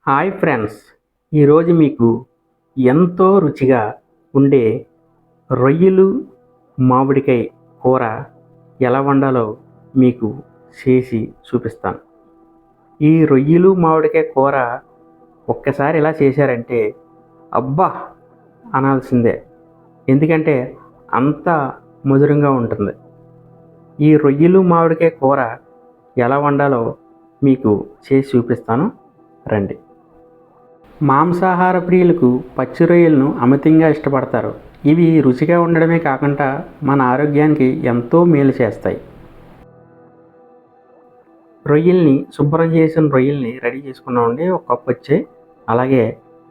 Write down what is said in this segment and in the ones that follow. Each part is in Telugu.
హాయ్ ఫ్రెండ్స్, ఈరోజు మీకు ఎంతో రుచిగా ఉండే రొయ్యలు మామిడికాయ కూర ఎలా వండాలో మీకు చేసి చూపిస్తాను. ఈ రొయ్యలు మామిడికాయ కూర ఒక్కసారి ఇలా చేశారంటే అబ్బా అనాల్సిందే. ఎందుకంటే అంత మధురంగా ఉంటుంది. ఈ రొయ్యలు మామిడికాయ కూర ఎలా వండాలో మీకు చేసి చూపిస్తాను, రండి. మాంసాహార ప్రియులకు పచ్చి రొయ్యలను అమితంగా ఇష్టపడతారు. ఇవి రుచిగా ఉండడమే కాకుండా మన ఆరోగ్యానికి ఎంతో మేలు చేస్తాయి. శుభ్రం చేసిన రొయ్యల్ని రెడీ చేసుకున్నామండి. ఒక కప్పు వచ్చాయి. అలాగే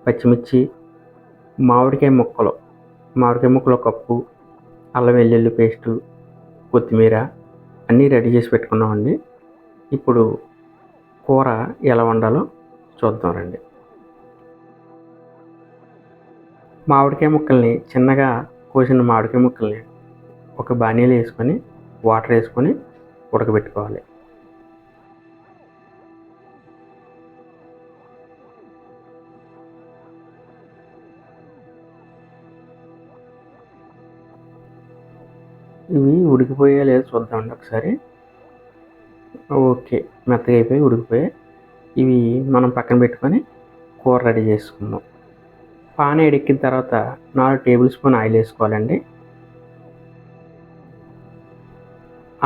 పచ్చిమిర్చి, మామిడికాయ ముక్కలు ఒక కప్పు, అల్లం వెల్లుల్లి పేస్టు, కొత్తిమీర అన్నీ రెడీ చేసి పెట్టుకున్నామండి. ఇప్పుడు కూర ఎలా వండాలో చూద్దాం రండి. చిన్నగా కోసిన మామిడికాయ ముక్కల్ని ఒక బాణీలో వేసుకొని వాటర్ వేసుకొని ఉడకబెట్టుకోవాలి. ఇవి ఉడికిపోయా లేదో చూద్దామండి ఒకసారి. ఓకే, మెత్తగా అయిపోయి ఉడికిపోయాయి. ఇవి మనం పక్కన పెట్టుకొని కూర రెడీ చేసుకుందాం. పాన్ ఎక్కిన తర్వాత 4 టేబుల్ స్పూన్ ఆయిల్ వేసుకోవాలండి.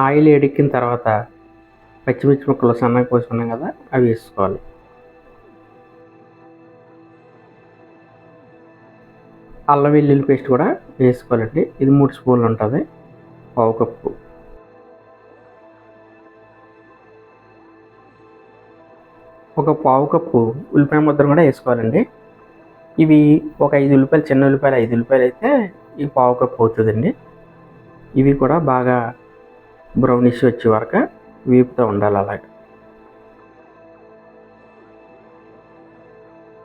ఆయిల్ ఎక్కిన తర్వాత పచ్చిమిర్చి ముక్కలు సన్నగా కోసుకున్నాం కదా, అవి వేసుకోవాలి. అల్లం వెల్లుల్లి పేస్ట్ కూడా వేసుకోవాలండి. ఇది 3 స్పూన్లు ఉంటుంది, పావు కప్పు. ఒక పావు కప్పు ఉల్లిపాయ ముద్దను కూడా వేసుకోవాలండి. ఇవి ఒక 5 ఉల్లిపాయలు, చిన్న ఉల్లిపాయలు 5 ఉల్లిపాయలు అయితే ఈ పావు కప్పు అవుతుందండి. ఇవి కూడా బాగా బ్రౌనిష్ వచ్చే వరకు వేపుతూ ఉండాలి. అలాగే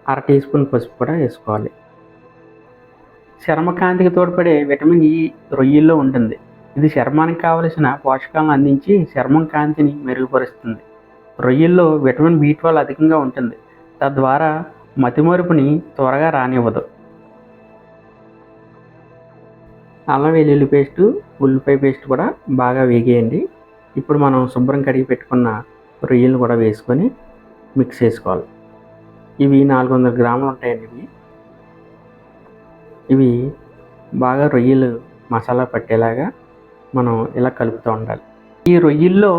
1/2 టీ స్పూన్ పసుపు కూడా వేసుకోవాలి. చర్మకాంతికి తోడ్పడే విటమిన్ ఈ రొయ్యల్లో ఉంటుంది. ఇది చర్మానికి కావలసిన పోషకాలను అందించి చర్మం కాంతిని మెరుగుపరుస్తుంది. రొయ్యల్లో విటమిన్ B12 అధికంగా ఉంటుంది. తద్వారా మతిమరుపుని త్వరగా రానివ్వదు. అల్లం వెల్లుల్లి పేస్టు, ఉల్లిపాయ పేస్ట్ కూడా బాగా వేగేయండి. ఇప్పుడు మనం శుభ్రం కడిగి పెట్టుకున్న రొయ్యలు కూడా వేసుకొని మిక్స్ చేసుకోవాలి. ఇవి 400 గ్రాములు ఉంటాయండి. ఇవి బాగా రొయ్యలు మసాలా పట్టేలాగా మనం ఇలా కలుపుతూ ఉండాలి. ఈ రొయ్యల్లో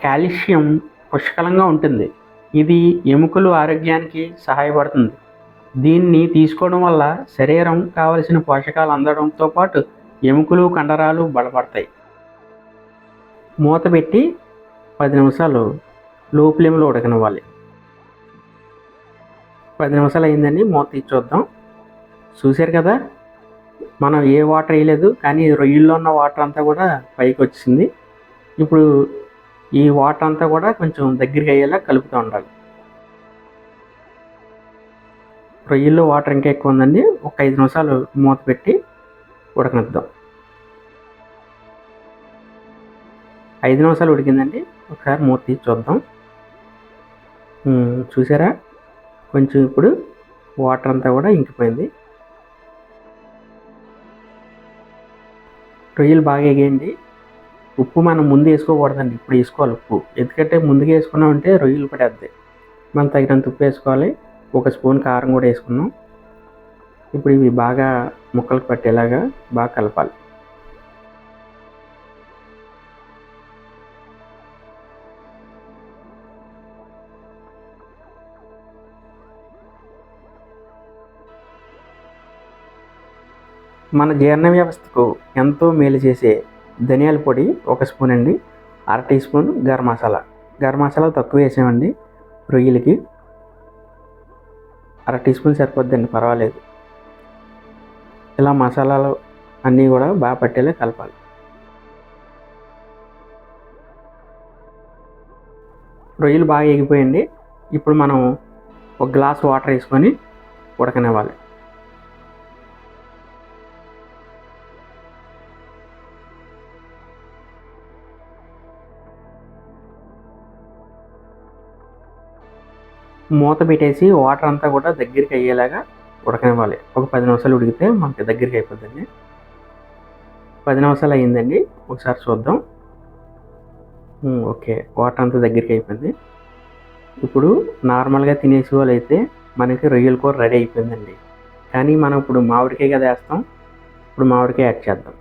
కాల్షియం పుష్కలంగా ఉంటుంది. ఇది ఎముకలు ఆరోగ్యానికి సహాయపడుతుంది. దీన్ని తీసుకోవడం వల్ల శరీరం కావలసిన పోషకాలు అందడంతో పాటు ఎముకలు, కండరాలు బలపడతాయి. మూత పెట్టి 10 నిమిషాలు లో ఫ్లేమ్లో ఉడకనివ్వాలి. 10 నిమిషాలు అయిందండి, మూత తీసి చూద్దాం. చూశారు కదా, మనం ఏ వాటర్ వేయలేదు, కానీ రొయ్యల్లో ఉన్న వాటర్ అంతా కూడా పైకి వచ్చింది. ఇప్పుడు ఈ వాటర్ అంతా కూడా కొంచెం దగ్గరికి అయ్యేలా కలుపుతూ ఉండాలి. రొయ్యల్లో వాటర్ ఇంకా ఎక్కువ ఉందండి. ఒక 5 నిమిషాలు మూత పెట్టి ఉడకనిద్దాం. 5 నిమిషాలు ఉడికిందండి. ఒకసారి మూత తీసి చూద్దాం. చూసారా, కొంచెం ఇప్పుడు వాటర్ అంతా కూడా ఇంకిపోయింది. రొయ్యలు బాగా ఎగేయండి. ఉప్పు మనం ముందు వేసుకోకూడదండి, ఇప్పుడు వేసుకోవాలి ఉప్పు. ఎందుకంటే ముందుగా వేసుకున్నామంటే రొయ్యలు పడేద్ది. మనం తగినంత ఉప్పు వేసుకోవాలి. 1 స్పూన్ కారం కూడా వేసుకున్నాం. ఇప్పుడు ఇవి బాగా ముక్కలకు పట్టేలాగా బాగా కలపాలి. మన జీర్ణ వ్యవస్థకు ఎంతో మేలు చేసే ధనియాల పొడి 1 స్పూన్ అండి. 1/2 టీ స్పూన్ గరం మసాలా తక్కువ వేసామండి. రొయ్యలకి 1/2 టీ స్పూన్ సరిపోద్దండి, పర్వాలేదు. ఇలా మసాలాలు అన్నీ కూడా బాగా పట్టేలా కలపాలి. రొయ్యలు బాగా ఎగిపోయండి. ఇప్పుడు మనం 1 గ్లాస్ వాటర్ వేసుకొని ఉడకనివ్వాలి. మూత పెట్టేసి వాటర్ అంతా కూడా దగ్గరికి అయ్యేలాగా ఉడకనివ్వాలి. ఒక 10 నిమిషాలు ఉడికితే మనకి దగ్గరికి అయిపోద్దండి. 10 నిమిషాలు అయ్యిందండి. ఒకసారి చూద్దాం. ఓకే, వాటర్ అంతా దగ్గరికి అయిపోయింది. ఇప్పుడు నార్మల్గా తినేసే వాళ్ళైతే మనకి రొయ్యల కూర రెడీ అయిపోయిందండి. కానీ మనం ఇప్పుడు మామిడికాయ కదా వేస్తాం. ఇప్పుడు మామిడికాయ యాడ్ చేద్దాం.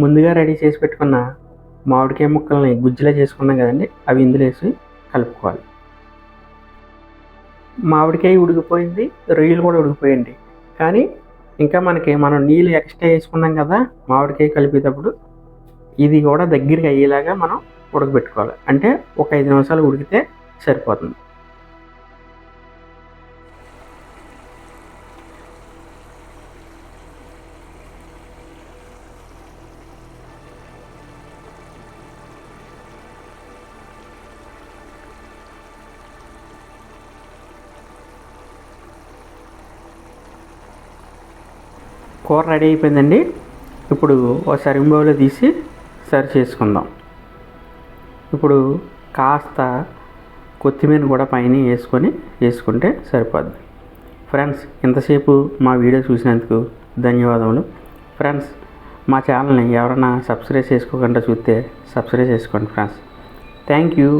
ముందుగా రెడీ చేసి పెట్టుకున్న మామిడికాయ ముక్కల్ని గుజ్జులా చేసుకున్నాం కదండి, అవి ఇందులో వేసి కలుపుకోవాలి. మామిడికాయ ఉడికిపోయింది, రొయ్యలు కూడా ఉడికిపోయింది. కానీ ఇంకా మనం నీళ్ళు ఎక్స్ట్రా వేసుకున్నాం కదా మామిడికాయ కలిపేటప్పుడు, ఇది కూడా దగ్గరికి అయ్యేలాగా మనం ఉడకబెట్టుకోవాలి. అంటే ఒక 5 నిమిషాలు ఉడికితే సరిపోతుంది. కూర రెడీ అయిపోయిందండి. ఇప్పుడు ఒక సర్వింగ్ బౌల్లో తీసి సర్వ్ చేసుకుందాం. ఇప్పుడు కాస్త కొత్తిమీర కూడా పైన వేసుకుంటే సరిపోద్ది. ఫ్రెండ్స్, ఇంతసేపు మా వీడియో చూసినందుకు ధన్యవాదములు. ఫ్రెండ్స్, మా ఛానల్ని ఎవరైనా సబ్స్క్రైబ్ చేసుకోకుండా చూస్తే సబ్స్క్రైబ్ చేసుకోండి ఫ్రెండ్స్. Thank you.